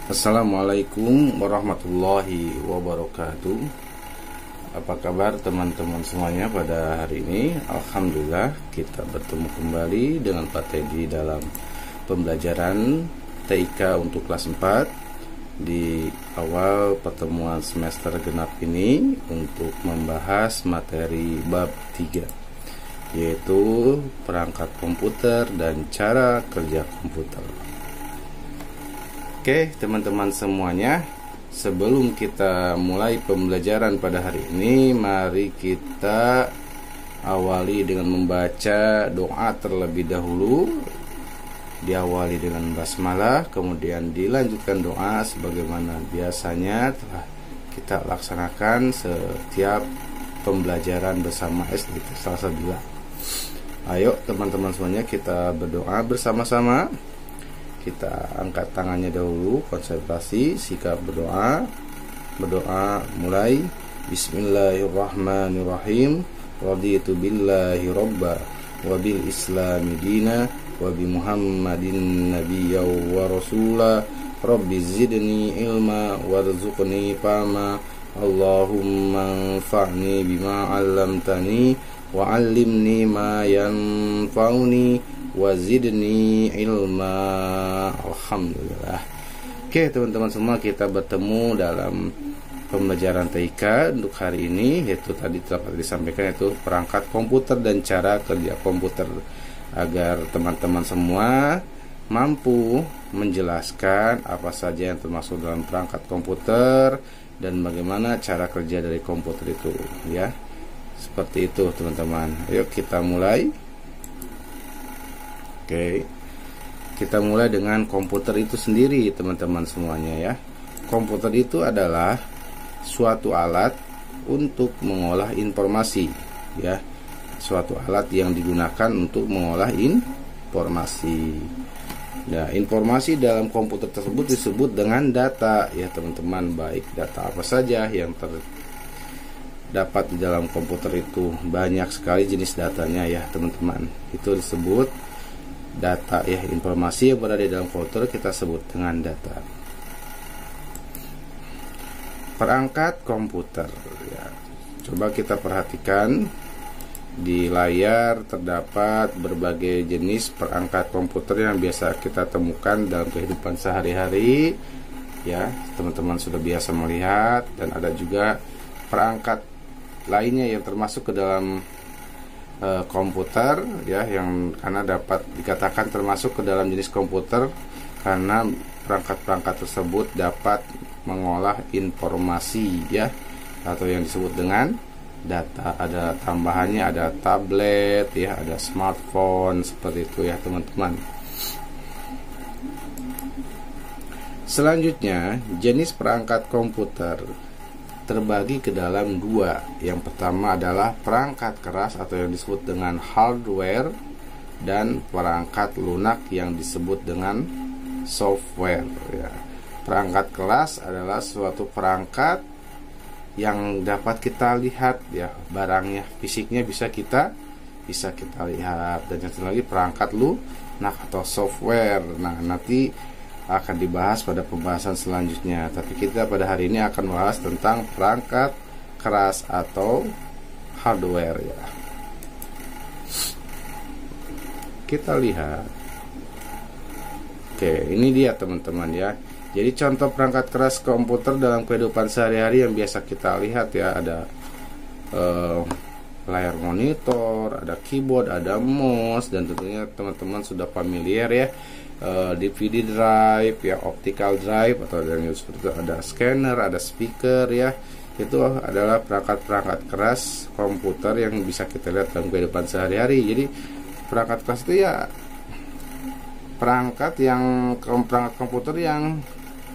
Assalamualaikum warahmatullahi wabarakatuh. Apa kabar teman-teman semuanya pada hari ini? Alhamdulillah kita bertemu kembali dengan Pak Teddy dalam pembelajaran TIK untuk kelas 4 di awal pertemuan semester genap ini untuk membahas materi bab 3, yaitu perangkat komputer dan cara kerja komputer. Oke teman-teman semuanya, sebelum kita mulai pembelajaran pada hari ini, mari kita awali dengan membaca doa terlebih dahulu. Diawali dengan basmalah, kemudian dilanjutkan doa sebagaimana biasanya telah kita laksanakan setiap pembelajaran bersama SD Selasa 2. Ayo teman-teman semuanya, kita berdoa bersama-sama. Kita angkat tangannya dahulu, konsentrasi, sikap berdoa. Berdoa mulai. Bismillahirrahmanirrahim. Raditu billahi robba wa bil islami dina wa bi muhammadin nabiyya wa rasula. Rabbi zidni ilma warzuqni fahma. Allahumma anfa'ni bima 'allamtani wa 'allimni ma yanfa'uni wazidni ilma. Alhamdulillah. Oke teman-teman semua, kita bertemu dalam pembelajaran TIK untuk hari ini, yaitu tadi dapat disampaikan, yaitu perangkat komputer dan cara kerja komputer, agar teman-teman semua mampu menjelaskan apa saja yang termasuk dalam perangkat komputer dan bagaimana cara kerja dari komputer itu, ya. Seperti itu teman-teman. Ayo kita mulai. Oke, kita mulai dengan komputer itu sendiri teman-teman semuanya, ya. Komputer itu adalah suatu alat untuk mengolah informasi, ya. Suatu alat yang digunakan untuk mengolah informasi. Nah, informasi dalam komputer tersebut disebut dengan data, ya teman-teman. Baik data apa saja yang terdapat di dalam komputer itu, banyak sekali jenis datanya, ya teman-teman. Itu disebut data, ya. Informasi yang berada di dalam komputer kita sebut dengan data. Perangkat komputer, ya. Coba kita perhatikan di layar, terdapat berbagai jenis perangkat komputer yang biasa kita temukan dalam kehidupan sehari-hari, ya. Teman-teman sudah biasa melihat, dan ada juga perangkat lainnya yang termasuk ke dalam komputer, ya, yang karena dapat dikatakan termasuk ke dalam jenis komputer karena perangkat-perangkat tersebut dapat mengolah informasi, ya, atau yang disebut dengan data. Ada tambahannya, ada tablet, ya, ada smartphone, seperti itu, ya teman-teman. Selanjutnya, jenis perangkat komputer terbagi ke dalam dua. Yang pertama adalah perangkat keras atau yang disebut dengan hardware, dan perangkat lunak yang disebut dengan software, ya. Perangkat keras adalah suatu perangkat yang dapat kita lihat, ya, barangnya, fisiknya bisa kita lihat. Dan yang satu lagi perangkat lunak atau software. Nah, nanti akan dibahas pada pembahasan selanjutnya. Tapi kita pada hari ini akan bahas tentang perangkat keras atau hardware, ya. Kita lihat. Oke, ini dia teman-teman, ya. Jadi contoh perangkat keras komputer dalam kehidupan sehari-hari yang biasa kita lihat, ya, ada layar monitor, ada keyboard, ada mouse, dan tentunya teman-teman sudah familiar, ya, DVD drive, ya, optical drive, atau yang seperti itu, ada scanner, ada speaker, ya. Itu adalah perangkat-perangkat keras komputer yang bisa kita lihat dalam kehidupan sehari-hari. Jadi perangkat keras itu, ya, perangkat komputer yang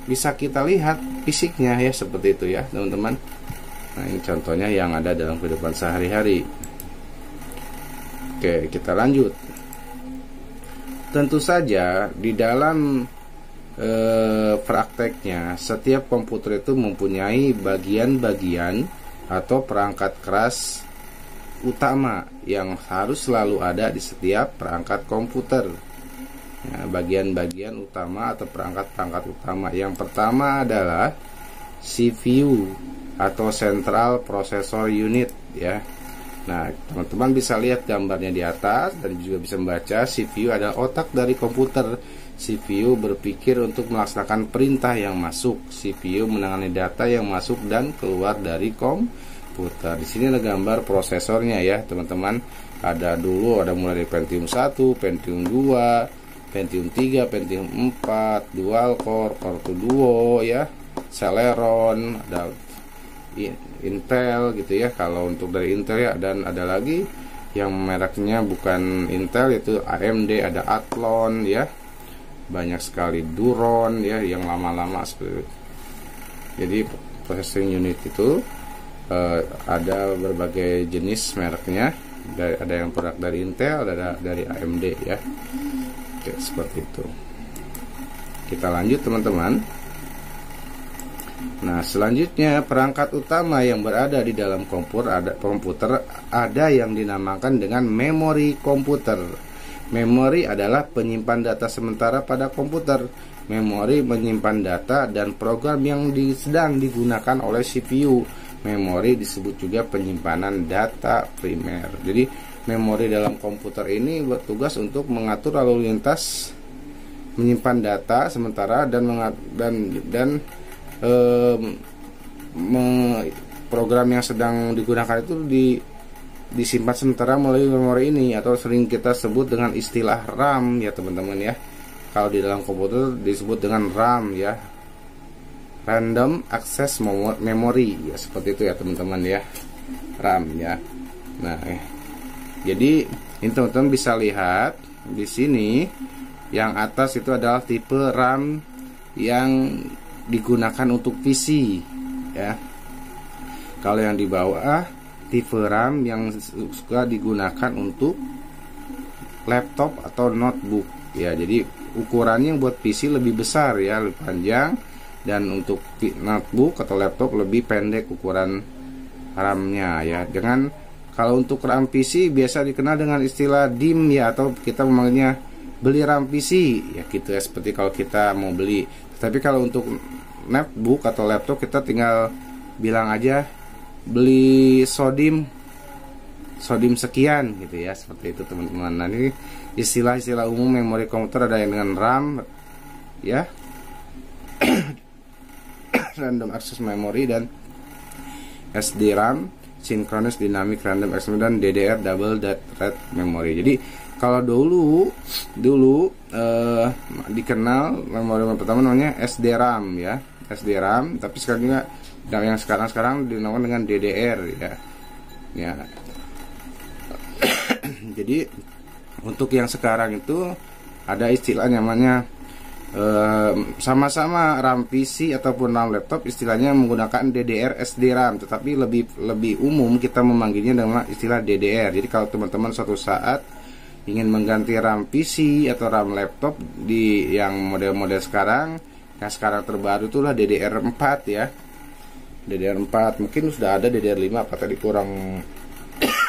bisa kita lihat fisiknya, ya, seperti itu, ya teman-teman. Nah, ini contohnya yang ada dalam kehidupan sehari-hari. Oke, kita lanjut. Tentu saja di dalam prakteknya setiap komputer itu mempunyai bagian-bagian atau perangkat keras utama yang harus selalu ada di setiap perangkat komputer. Ya, bagian-bagian utama atau perangkat-perangkat utama. Yang pertama adalah CPU atau Central Processor Unit ya. Nah, teman-teman bisa lihat gambarnya di atas dan juga bisa membaca CPU adalah otak dari komputer. CPU berpikir untuk melaksanakan perintah yang masuk. CPU menangani data yang masuk dan keluar dari komputer. Di sini ada gambar prosesornya ya, teman-teman. Ada mulai dari Pentium 1, Pentium 2, Pentium 3, Pentium 4, Dual Core, Core 2 Duo ya, Celeron, ada Intel gitu ya. Kalau untuk dari Intel ya, dan ada lagi yang mereknya bukan Intel yaitu AMD, ada Athlon ya. Banyak sekali Duron ya yang lama-lama seperti itu. Jadi processing unit itu ada berbagai jenis mereknya. Ada yang produk dari Intel, ada dari AMD ya. Oke, seperti itu. Kita lanjut teman-teman. Nah, selanjutnya perangkat utama yang berada di dalam komputer ada yang dinamakan dengan memori komputer. Memori adalah penyimpan data sementara pada komputer. Memori menyimpan data dan program yang sedang digunakan oleh CPU. Memori disebut juga penyimpanan data primer. Jadi memori dalam komputer ini bertugas untuk mengatur lalu lintas, menyimpan data sementara program yang sedang digunakan itu disimpan sementara melalui memori ini, atau sering kita sebut dengan istilah RAM ya teman-teman ya. Kalau di dalam komputer disebut dengan RAM ya, Random Access Memory ya, seperti itu ya teman-teman ya, RAM ya. Nah, jadi ini teman-teman bisa lihat di sini yang atas itu adalah tipe RAM yang digunakan untuk PC ya. Kalau yang di bawah tipe RAM yang suka digunakan untuk laptop atau notebook ya. Jadi ukurannya buat PC lebih besar ya, lebih panjang, dan untuk notebook atau laptop lebih pendek ukuran RAM-nya ya. Kalau untuk RAM PC biasa dikenal dengan istilah DIMM ya, atau kita memanggilnya beli RAM PC ya gitu ya, seperti kalau kita mau beli. Tapi kalau untuk notebook atau laptop kita tinggal bilang aja beli sodim sekian gitu ya, seperti itu teman-teman. Nah, ini istilah-istilah umum memori komputer, ada yang dengan RAM ya, Random Access Memory, dan SDRAM, Synchronous Dynamic Random Access Memory, dan DDR Double Data Rate Memory. Jadi kalau dulu dikenal memori pertama namanya SDRAM ya, SDRAM, tapi sekarang juga yang sekarang dinamakan dengan DDR ya. Jadi untuk yang sekarang itu ada istilah namanya sama-sama RAM PC ataupun RAM laptop, istilahnya menggunakan DDR SDRAM, tetapi lebih umum kita memanggilnya dengan istilah DDR. Jadi kalau teman-teman suatu saat ingin mengganti RAM PC atau RAM laptop di yang model-model sekarang, yang sekarang terbaru itulah DDR4 ya. DDR4 mungkin sudah ada DDR5 apa tadi kurang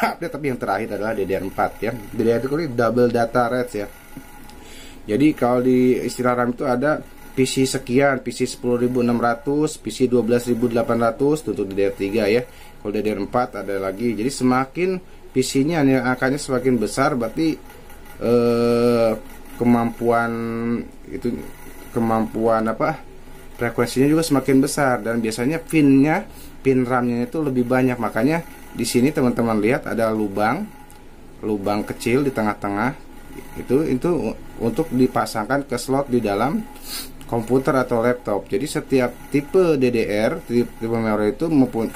update, tapi yang terakhir adalah DDR4 ya. DDR itu double data rate ya. Jadi kalau di istilah RAM itu ada PC sekian, PC 10.600, PC 12.800 untuk DDR3 ya. Kalau DDR4 ada lagi. Jadi semakin PC-nya yang angkanya semakin besar, berarti kemampuan frekuensinya juga semakin besar, dan biasanya pin RAM-nya itu lebih banyak. Makanya di sini teman-teman lihat ada lubang kecil di tengah-tengah, itu untuk dipasangkan ke slot di dalam komputer atau laptop. Jadi setiap tipe DDR, tipe memori itu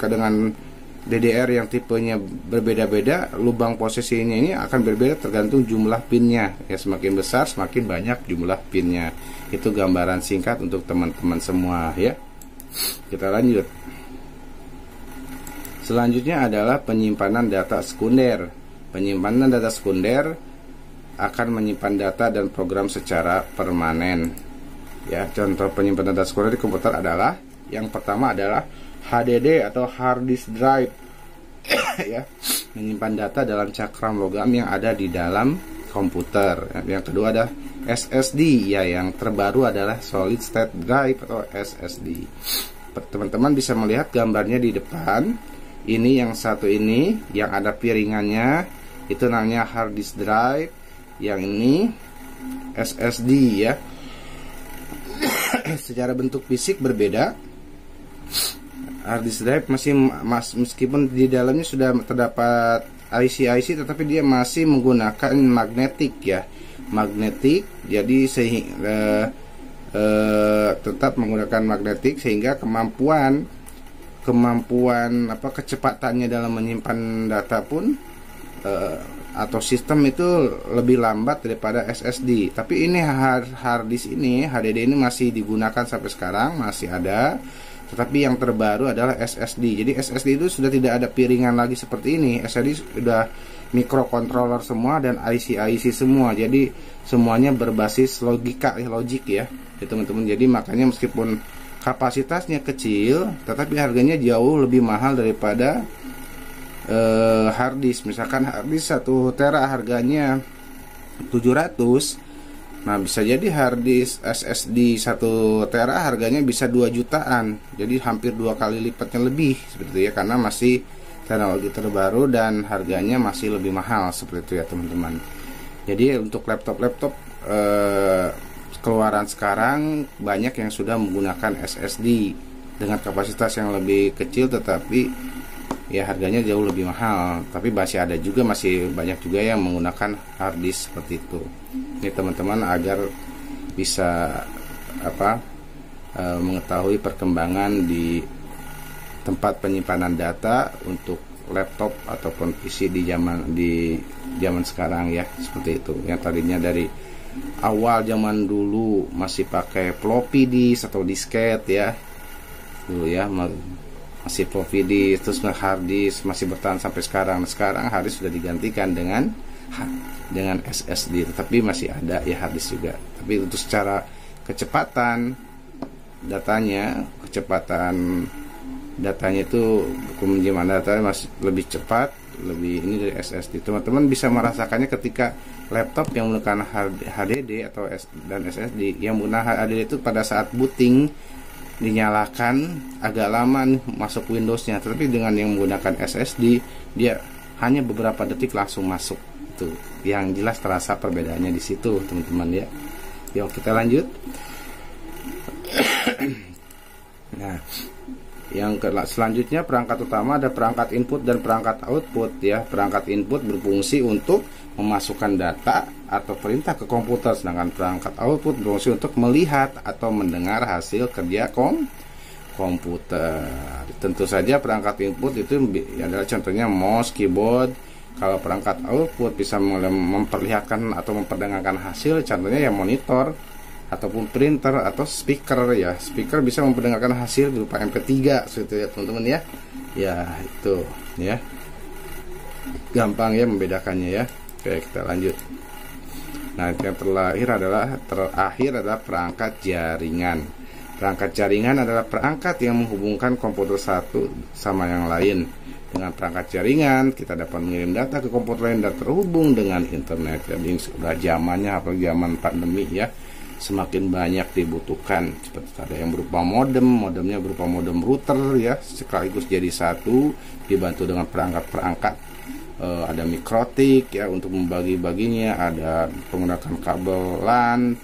dengan DDR yang tipenya berbeda-beda, lubang posisinya ini akan berbeda tergantung jumlah pinnya ya. Semakin besar semakin banyak jumlah pinnya. Itu gambaran singkat untuk teman-teman semua ya. Kita lanjut. Selanjutnya adalah penyimpanan data sekunder. Penyimpanan data sekunder akan menyimpan data dan program secara permanen ya. Contoh penyimpanan data sekunder di komputer adalah, yang pertama adalah HDD atau hard disk drive ya, menyimpan data dalam cakram logam yang ada di dalam komputer. Yang kedua ada SSD, ya yang terbaru adalah solid state drive atau SSD. Teman-teman bisa melihat gambarnya di depan. Ini yang satu ini yang ada piringannya, itu namanya hard disk drive. Yang ini SSD ya. Secara bentuk fisik berbeda. Hard disk drive meskipun di dalamnya sudah terdapat IC, tetapi dia masih menggunakan magnetik ya, magnetik. Jadi tetap menggunakan magnetik, sehingga kemampuan kecepatannya dalam menyimpan data pun atau sistem itu lebih lambat daripada SSD. Tapi ini hard disk ini, HDD ini masih digunakan sampai sekarang, masih ada. Tetapi yang terbaru adalah SSD. Jadi SSD itu sudah tidak ada piringan lagi seperti ini. SSD sudah microcontroller semua dan IC semua. Jadi semuanya berbasis logik ya, teman-teman. Jadi makanya meskipun kapasitasnya kecil, tetapi harganya jauh lebih mahal daripada hard disk. Misalkan hard disk 1 tera harganya 700. Nah, bisa jadi hard disk SSD 1 tera harganya bisa 2 jutaan. Jadi hampir 2 kali lipatnya lebih seperti itu ya, karena masih teknologi terbaru dan harganya masih lebih mahal seperti itu ya, teman-teman. Jadi untuk laptop keluaran sekarang banyak yang sudah menggunakan SSD dengan kapasitas yang lebih kecil, tetapi ya harganya jauh lebih mahal. Tapi masih banyak juga yang menggunakan hard disk seperti itu. Ini teman-teman agar bisa mengetahui perkembangan di tempat penyimpanan data untuk laptop ataupun PC di zaman sekarang ya, seperti itu. Yang tadinya dari awal zaman dulu masih pakai floppy disk atau disket ya, dulu ya, masih floppy disk, terus hard disk masih bertahan sampai sekarang. Sekarang hard disk sudah digantikan dengan SSD, tetapi masih ada ya hard disk juga. Tapi untuk secara kecepatan datanya itu penyimpanan datanya masih lebih cepat, lebih ini dari SSD. Teman-teman bisa merasakannya ketika laptop yang menggunakan HDD atau dan SSD. Yang menggunakan HDD itu pada saat booting dinyalakan agak lama masuk Windowsnya, tetapi dengan yang menggunakan SSD dia hanya beberapa detik langsung masuk. Itu yang jelas terasa perbedaannya di situ, teman-teman ya. Yuk kita lanjut. Nah, yang selanjutnya perangkat utama ada perangkat input dan perangkat output ya. Perangkat input berfungsi untuk memasukkan data atau perintah ke komputer, sedangkan perangkat output berfungsi untuk melihat atau mendengar hasil kerja komputer. Tentu saja perangkat input itu adalah contohnya mouse, keyboard. Kalau perangkat output bisa memperlihatkan atau memperdengarkan hasil, contohnya ya monitor ataupun printer atau speaker ya. Speaker bisa memperdengarkan hasil berupa MP3 seperti itu ya, teman-teman ya. Ya, itu ya. Gampang ya membedakannya ya. Oke, kita lanjut. Nah, yang terakhir adalah perangkat jaringan. Perangkat jaringan adalah perangkat yang menghubungkan komputer satu sama yang lain. Dengan perangkat jaringan kita dapat mengirim data ke komputer lain dan terhubung dengan internet. Jadi sudah zamannya, apalagi zaman pandemi ya, semakin banyak dibutuhkan. Seperti ada yang berupa modemnya berupa modem router ya, sekaligus jadi satu, dibantu dengan perangkat-perangkat. Ada mikrotik ya untuk membagi-baginya, ada menggunakan kabel LAN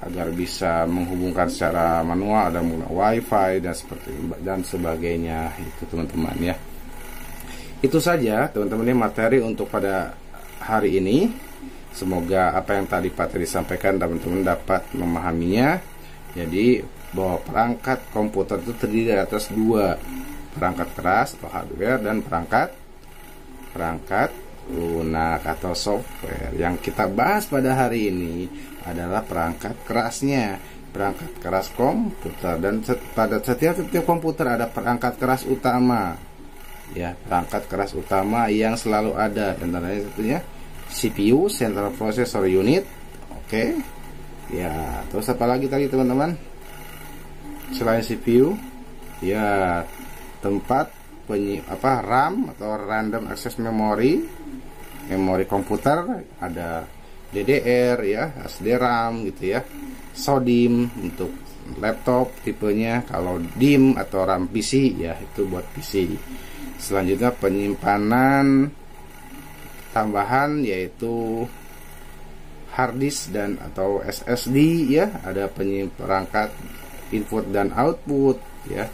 agar bisa menghubungkan secara manual, ada menggunakan WiFi dan sebagainya. Itu teman-teman ya. Itu saja teman-teman materi untuk pada hari ini. Semoga apa yang tadi Pak Teddy sampaikan teman-teman dapat memahaminya. Jadi bahwa perangkat komputer itu terdiri atas 2, perangkat keras atau hardware dan perangkat lunak atau software. Yang kita bahas pada hari ini adalah perangkat kerasnya, perangkat keras komputer. Dan pada setiap komputer ada perangkat keras utama ya, perangkat keras utama yang selalu ada, dan tentunya CPU, Central Processor Unit. Oke ya, terus apa lagi tadi teman-teman selain CPU ya? Tempat RAM atau Random Access Memory komputer, ada DDR ya, SDRAM gitu ya, SODIMM untuk laptop tipenya, kalau DIMM atau RAM PC ya itu buat PC. Selanjutnya penyimpanan tambahan yaitu harddisk dan atau SSD ya, ada perangkat input dan output ya.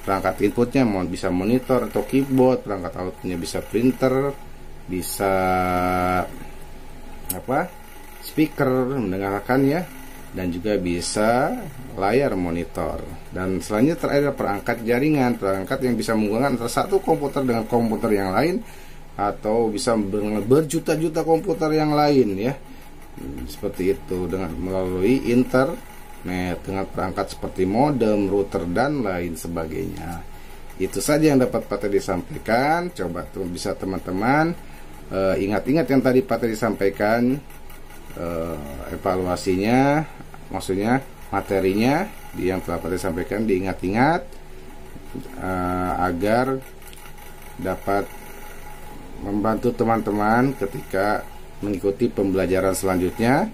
Perangkat inputnya bisa monitor atau keyboard, perangkat outputnya bisa printer, bisa speaker mendengarkan ya, dan juga bisa layar monitor. Dan selanjutnya terakhir perangkat jaringan, perangkat yang bisa menghubungkan antara satu komputer dengan komputer yang lain atau bisa berjuta-juta komputer yang lain ya. Seperti itu dengan melalui internet dengan perangkat seperti modem, router dan lain sebagainya. Itu saja yang dapat Pak Teddy sampaikan. Coba tuh bisa teman-teman ingat-ingat yang tadi Pak Teddy sampaikan, evaluasinya, maksudnya materinya yang telah Pak Teddy sampaikan diingat-ingat agar dapat membantu teman-teman ketika mengikuti pembelajaran selanjutnya,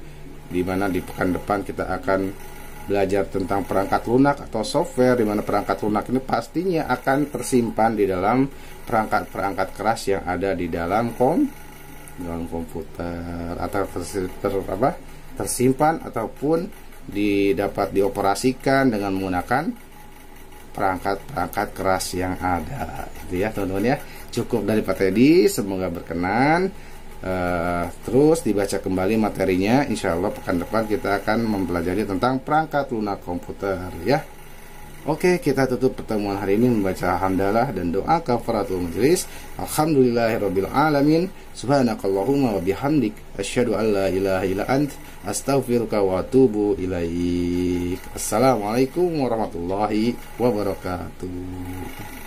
di mana di pekan depan kita akan belajar tentang perangkat lunak atau software, di mana perangkat lunak ini pastinya akan tersimpan di dalam perangkat-perangkat keras yang ada di dalam komputer atau tersimpan ataupun dapat dioperasikan dengan menggunakan perangkat-perangkat keras yang ada. Itu ya teman-teman ya. Cukup dari Pak Teddy, semoga berkenan. Terus dibaca kembali materinya. Insya Allah pekan depan kita akan mempelajari tentang perangkat lunak komputer ya. Oke, kita tutup pertemuan hari ini membaca hamdalah dan doa kafaratul majelis. Alhamdulillahirabbil alamin. Subhanakallahumma wa bihamdik asyhadu an la ilaha illa ant astaghfiruka wa atubu ilaik. Assalamualaikum warahmatullahi wabarakatuh.